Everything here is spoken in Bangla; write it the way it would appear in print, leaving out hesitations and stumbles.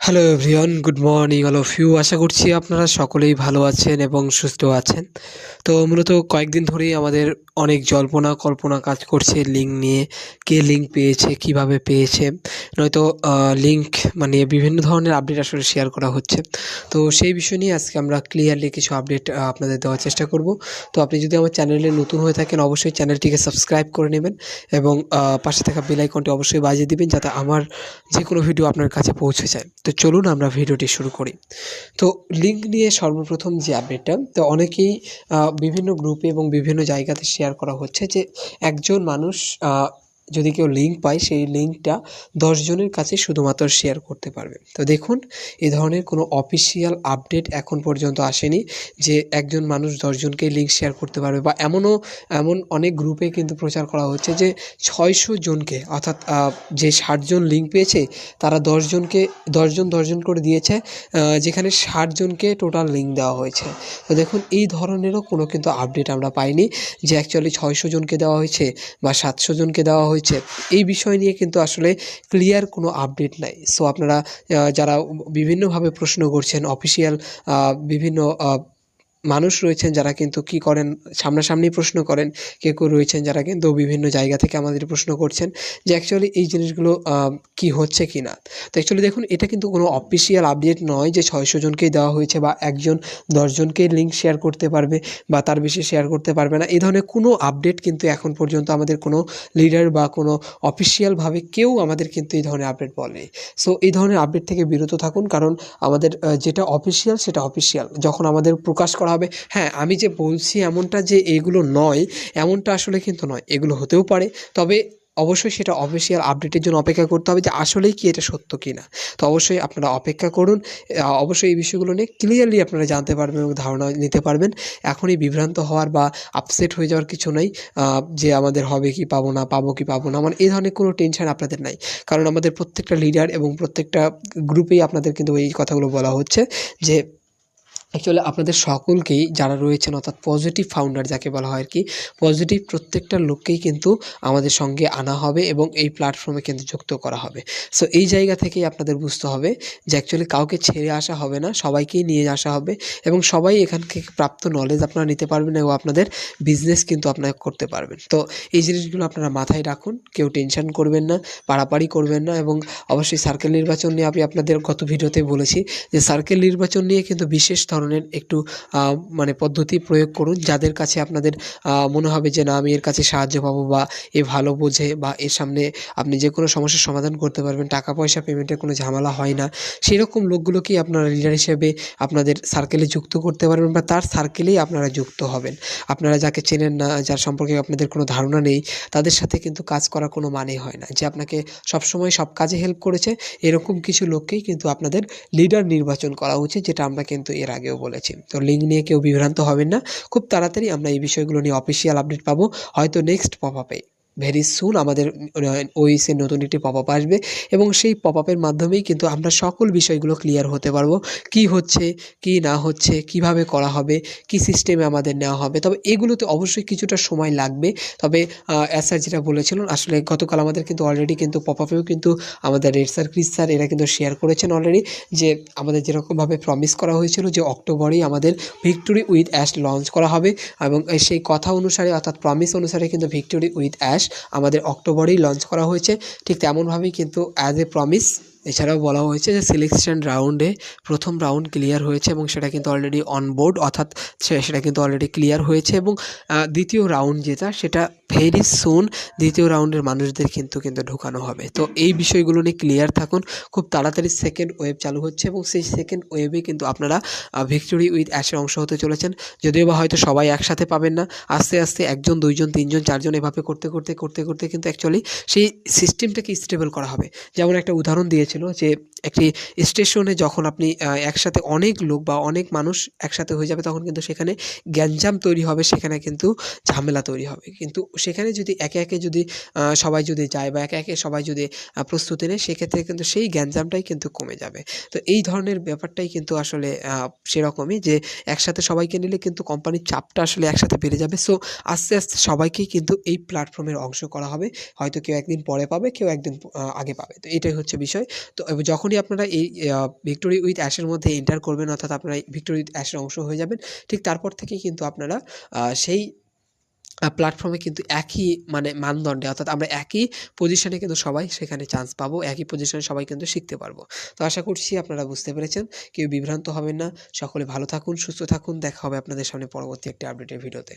Hello everyone, good morning all of you. আশা করছি আপনারা সকলেই ভালো আছেন এবং সুস্থ আছেন। তো মূলত কয়েকদিন ধরেই আমাদের অনেক জল্পনা কল্পনা কাজ করছে লিঙ্ক নিয়ে। কে লিঙ্ক পেয়েছে, কিভাবে পেয়েছে, নয়তো লিঙ্ক মানে বিভিন্ন ধরনের আপডেট আসলে শেয়ার করা হচ্ছে। তো সেই বিষয় নিয়ে আজকে আমরা ক্লিয়ারলি কিছু আপডেট আপনাদের দেওয়ার চেষ্টা করব। তো আপনি যদি আমার চ্যানেলে নতুন হয়ে থাকেন অবশ্যই চ্যানেলটিকে সাবস্ক্রাইব করে নেবেন এবং পাশে থাকা বেল আইকনটি অবশ্যই বাজিয়ে দিবেন যাতে আমার যে কোনো ভিডিও আপনার কাছে পৌঁছে যায়। তো চলুন আমরা ভিডিওটি শুরু করি। তো লিঙ্ক নিয়ে সর্বপ্রথম যে আপডেটটা, তো অনেকেই বিভিন্ন গ্রুপে এবং বিভিন্ন জায়গাতে শেয়ার করা হচ্ছে যে একজন মানুষ যদি কেউ লিঙ্ক পায় সেই লিঙ্কটা 10 জনের কাছে শুধুমাত্র শেয়ার করতে পারবে। তো দেখুন, এ ধরনের কোনো অফিসিয়াল আপডেট এখন পর্যন্ত আসেনি যে একজন মানুষ 10 জনকেই লিঙ্ক শেয়ার করতে পারবে, বা এমন অনেক গ্রুপে কিন্তু প্রচার করা হচ্ছে যে 600 জনকে, অর্থাৎ যে 60 জন লিঙ্ক পেয়েছে তারা 10 জনকে 10 জন করে দিয়েছে, যেখানে 60 জনকে টোটাল লিঙ্ক দেওয়া হয়েছে। তো দেখুন, এই ধরনেরও কোনো কিন্তু আপডেট আমরা পাইনি যে অ্যাকচুয়ালি 600 জনকে দেওয়া হয়েছে বা 700 জনকে দেওয়া হয়েছে। এই বিষয় নিয়ে কিন্তু আসলে ক্লিয়ার কোনো আপডেট নাই। সো আপনারা যারা বিভিন্নভাবে প্রশ্ন করছেন, অফিসিয়াল বিভিন্ন মানুষ রয়েছেন যারা কিন্তু কি করেন, সামনাসামনি প্রশ্ন করেন। কেউ রয়েছেন যারা কিন্তু বিভিন্ন জায়গা থেকে আমাদের প্রশ্ন করছেন যে অ্যাকচুয়ালি এই জিনিসগুলো কি হচ্ছে কি না। তো অ্যাকচুয়ালি দেখুন, এটা কিন্তু কোনো অফিসিয়াল আপডেট নয় যে 600 জনকেই দেওয়া হয়েছে বা একজন 10 জনকেই লিঙ্ক শেয়ার করতে পারবে বা তার বেশি শেয়ার করতে পারবে না। এই ধরনের কোনো আপডেট কিন্তু এখন পর্যন্ত আমাদের কোনো লিডার বা কোনো অফিসিয়ালভাবে কেউ আমাদের কিন্তু এই ধরনের আপডেট বলেনি। সো এই ধরনের আপডেট থেকে বিরত থাকুন, কারণ আমাদের যেটা অফিসিয়াল সেটা অফিসিয়াল। যখন আমাদের প্রকাশ করা হবে, হ্যাঁ, আমি যে বলছি এমনটা যে এগুলো নয়, এমনটা আসলে কিন্তু নয়। এগুলো হতেও পারে, তবে অবশ্যই সেটা অফিসিয়াল আপডেটের জন্য অপেক্ষা করতে হবে যে আসলেই কি এটা সত্য কিনা। তো অবশ্যই আপনারা অপেক্ষা করুন। অবশ্যই এই বিষয়গুলো নিয়ে ক্লিয়ারলি আপনারা জানতে পারবেন এবং ধারণা নিতে পারবেন। এখনই বিভ্রান্ত হওয়ার বা আপসেট হয়ে যাওয়ার কিছু নেই যে আমাদের হবে কি পাবো না, পাবো কি পাবো না, মানে এই ধরনের কোনো টেনশন আপনাদের নাই। কারণ আমাদের প্রত্যেকটা লিডার এবং প্রত্যেকটা গ্রুপেই আপনাদের কিন্তু এই কথাগুলো বলা হচ্ছে যে অ্যাকচুয়ালি আপনাদের সকলকেই যারা রয়েছেন, অর্থাৎ পজিটিভ ফাউন্ডার যাকে বলা হয় আর কি, পজিটিভ প্রত্যেকটা লোককেই কিন্তু আমাদের সঙ্গে আনা হবে এবং এই প্ল্যাটফর্মে কিন্তু যুক্ত করা হবে। সো এই জায়গা থেকেই আপনাদের বুঝতে হবে যে অ্যাকচুয়ালি কাউকে ছেড়ে আসা হবে না, সবাইকেই নিয়ে আসা হবে এবং সবাই এখান থেকে প্রাপ্ত নলেজ আপনারা নিতে পারবেন এবং আপনাদের বিজনেস কিন্তু আপনারা করতে পারবেন। তো এই জিনিসগুলো আপনারা মাথায় রাখুন, কেউ টেনশন করবেন না, পাড়াপাড়ি করবেন না। এবং অবশ্যই সার্কেল নির্বাচন নিয়ে আমি আপনাদের গত ভিডিওতে বলেছি যে সার্কেল নির্বাচন নিয়ে কিন্তু বিশেষ ধরনের একটু মানে পদ্ধতি প্রয়োগ করুন, যাদের কাছে আপনাদের মনে হবে যে না, আমি এর কাছে সাহায্য পাবো বা এ ভালো বোঝে বা এর সামনে আপনি যে কোনো সমস্যার সমাধান করতে পারবেন, টাকা পয়সা পেমেন্টের কোনো ঝামেলা হয় না, সেরকম লোকগুলোকেই আপনারা লিডার হিসেবে আপনাদের সার্কেলে যুক্ত করতে পারবেন বা তার সার্কেলেই আপনারা যুক্ত হবেন। আপনারা যাকে চেনেন না, যার সম্পর্কে আপনাদের কোনো ধারণা নেই, তাদের সাথে কিন্তু কাজ করার কোনো মানে হয় না। যে আপনাকে সবসময় সব কাজে হেল্প করেছে, এরকম কিছু লোককেই কিন্তু আপনাদের লিডার নির্বাচন করা উচিত, যেটা আমরা কিন্তু এর আগেও বলেছি। তো লিঙ্ক নিয়ে কেউ বিভ্রান্ত হবেন না। খুব তাড়াতাড়ি আমরা এই বিষয়গুলো নিয়ে অফিসিয়াল আপডেট পাবো, হয়তো নেক্সট পপআপে। ভেরি সুন আমাদের ওইসের নতুন একটি পপআপ আসবে এবং সেই পপআপের মাধ্যমেই কিন্তু আমরা সকল বিষয়গুলো ক্লিয়ার হতে পারবো। কি হচ্ছে, কি না হচ্ছে, কিভাবে করা হবে, কি সিস্টেমে আমাদের নেওয়া হবে। তবে এগুলোতে অবশ্যই কিছুটা সময় লাগবে। তবে স্যার যেটা বলেছিলেন, আসলে গতকাল আমাদের কিন্তু অলরেডি কিন্তু পপআপেও কিন্তু আমাদের রেড স্যার, ক্রিস স্যার এরা কিন্তু শেয়ার করেছেন অলরেডি যে আমাদের যেরকমভাবে প্রমিস করা হয়েছিল যে অক্টোবরেই আমাদের ভিক্টোরি উইথ অ্যাশ লঞ্চ করা হবে এবং সেই কথা অনুসারে, অর্থাৎ প্রমিস অনুসারে কিন্তু ভিক্টোরি উইথ অ্যাশ আমাদের অক্টোবরেই লঞ্চ করা হয়েছে। ঠিক তেমনভাবেই কিন্তু অ্যাজ এ প্রমিস এছাড়াও বলা হয়েছে যে সিলেকশন রাউন্ডে প্রথম রাউন্ড ক্লিয়ার হয়েছে এবং সেটা কিন্তু অলরেডি অন বোর্ড, অর্থাৎ সেটা কিন্তু অলরেডি ক্লিয়ার হয়েছে এবং দ্বিতীয় রাউন্ড যেটা, সেটা ভেরি সুন দ্বিতীয় রাউন্ডের মানুষদের কিন্তু ঢোকানো হবে। তো এই বিষয়গুলো নিয়ে ক্লিয়ার থাকুন। খুব তাড়াতাড়ি সেকেন্ড ওয়েভ চালু হচ্ছে এবং সেই সেকেন্ড ওয়েভে কিন্তু আপনারা ভিক্টোরি উইথ অ্যাশের অংশ হতে চলেছেন। যদিও বা হয়তো সবাই একসাথে পাবেন না, আস্তে আস্তে একজন, দুইজন, তিনজন, চারজন এভাবে করতে করতে করতে করতে কিন্তু অ্যাকচুয়ালি সেই সিস্টেমটাকে স্টেবল করা হবে। যেমন একটা উদাহরণ দিয়েছিল যে একটি স্টেশনে যখন আপনি একসাথে অনেক লোক বা অনেক মানুষ একসাথে হয়ে যাবে, তখন কিন্তু সেখানে গ্যাঞ্জাম তৈরি হবে, সেখানে কিন্তু ঝামেলা তৈরি হবে। কিন্তু সেখানে যদি একে একে যদি সবাই যদি যায় বা একে একে সবাই যদি প্রস্তুতি নেয়, সেক্ষেত্রে কিন্তু সেই গ্যাঞ্জামটাই কিন্তু কমে যাবে। তো এই ধরনের ব্যাপারটাই কিন্তু আসলে সেরকমই যে একসাথে সবাইকে নিলে কিন্তু কোম্পানির চাপটা আসলে একসাথে বেড়ে যাবে। সো আস্তে আস্তে সবাইকেই কিন্তু এই প্ল্যাটফর্মের অংশ করা হবে। হয়তো কেউ একদিন পরে পাবে, কেউ একদিন আগে পাবে। তো এটাই হচ্ছে বিষয়। তো যখনই আপনারা এই ভিক্টোরি উইথ অ্যাশের মধ্যে এন্টার করবেন, অর্থাৎ আপনারা ভিক্টোরি উইথ অ্যাশের অংশ হয়ে যাবেন, ঠিক তারপর থেকেই কিন্তু আপনারা সেই প্ল্যাটফর্মে কিন্তু একই মানে মানদণ্ডে, অর্থাৎ আমরা একই পজিশনে কিন্তু সবাই সেখানে চান্স পাবো, একই পজিশনে সবাই কিন্তু শিখতে পারবো। তো আশা করছি আপনারা বুঝতে পেরেছেন, কেউ বিভ্রান্ত হবেন না। সকলে ভালো থাকুন, সুস্থ থাকুন। দেখা হবে আপনাদের সামনে পরবর্তী একটি আপডেটের ভিডিওতে।